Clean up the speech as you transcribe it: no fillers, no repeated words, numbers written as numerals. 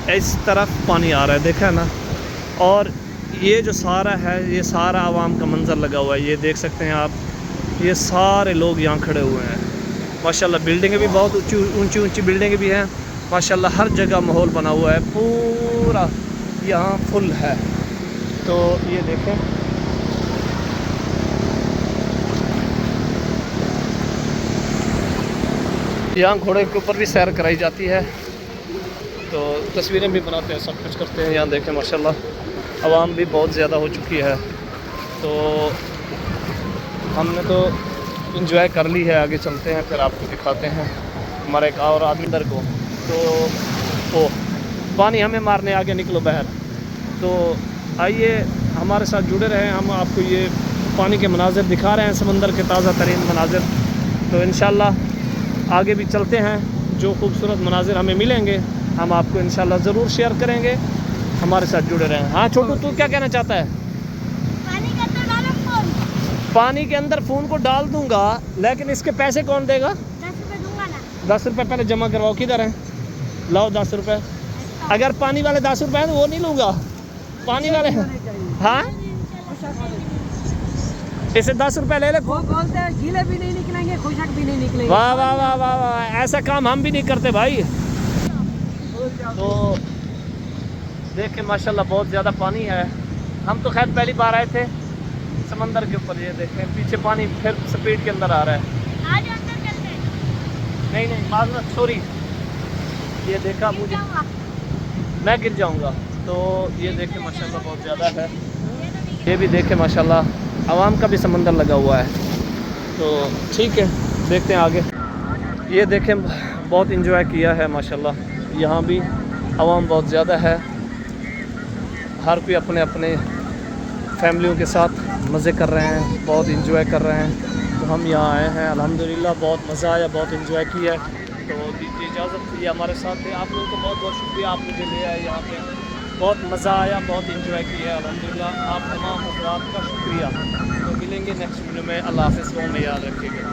इस तरफ पानी आ रहा है, देखा है ना। और ये जो सारा है, ये सारा आवाम का मंज़र लगा हुआ है, ये देख सकते हैं आप। ये सारे लोग यहाँ खड़े हुए हैं माशाल्लाह। बिल्डिंगें भी बहुत ऊंची ऊंची बिल्डिंगें भी हैं माशाल्लाह। हर जगह माहौल बना हुआ है, पूरा यहाँ फुल है। तो ये देखें, यहाँ घोड़े के ऊपर भी सैर कराई जाती है, तो तस्वीरें भी बनाते हैं, सब कुछ करते हैं। यहाँ देखें माशाल्लाह आवाम भी बहुत ज़्यादा हो चुकी है। तो हमने तो इंजॉय कर ली है, आगे चलते हैं फिर आपको दिखाते हैं हमारे एक और आदमी इधर को। तो ओ पानी हमें मारने आगे निकलो बहर। तो आइए हमारे साथ जुड़े रहें, हम आपको ये पानी के मनाज़िर दिखा रहे हैं, समंदर के ताज़ा तरीन मनाज़िर। तो इंशाल्लाह आगे भी चलते हैं, जो खूबसूरत मनाज़िर हमें मिलेंगे हम आपको इंशाल्लाह ज़रूर शेयर करेंगे। हमारे साथ जुड़े रहें। हाँ छोटू, तू क्या कहना चाहता है? पानी के अंदर फ़ोन को डाल दूंगा, लेकिन इसके पैसे कौन देगा? 10 रुपए दूंगा ना। 10 रुपये पहले जमा करवाओ। किधर हैं? लाओ 10 रुपये। अगर पानी वाले 10 रुपये हैं तो वो नहीं लूँगा, पानी वाले। हाँ इसे 10 रुपये ले ले। वो बोलते हैं गीले भी नहीं निकलेंगे, खुशक भी नहीं निकलेंगे। वाह वाह वाह वाह वाह, ऐसा काम हम भी नहीं करते भाई। तो देखें माशाल्लाह बहुत ज़्यादा पानी है। हम तो खैर पहली बार आए थे समंदर के ऊपर। ये देखें पीछे पानी फिर स्पीड के अंदर आ रहा है। आज अंदर चलते हैं। नहीं माजरत, सॉरी, ये देखा मुझे, मैं गिर जाऊंगा। तो ये देखें माशाल्लाह बहुत ज़्यादा है। ये भी देखें माशाल्लाह आवाम का भी समंदर लगा हुआ है। तो ठीक है, देखते हैं आगे। ये देखें बहुत इंजॉय किया है माशाल्लाह, यहाँ भी आवाम बहुत ज़्यादा है। हर कोई अपने अपने फैमिलियों के साथ मज़े कर रहे हैं, बहुत इंजॉय कर रहे हैं। तो हम यहाँ आए हैं अल्हम्दुलिल्लाह, बहुत मज़ा आया, बहुत इंजॉय किया। तो दीजिए इजाज़त, ये हमारे साथ है। आप लोगों को बहुत बहुत शुक्रिया, आप मुझे ले आए यहाँ पे, बहुत मज़ा आया, बहुत इंजॉय किया अल्हम्दुलिल्लाह। आप तमाम हज़रात का शुक्रिया। तो मिलेंगे नेक्स्ट वीडियो में। अल्लाह हाफ़िज़, में याद रखिएगा।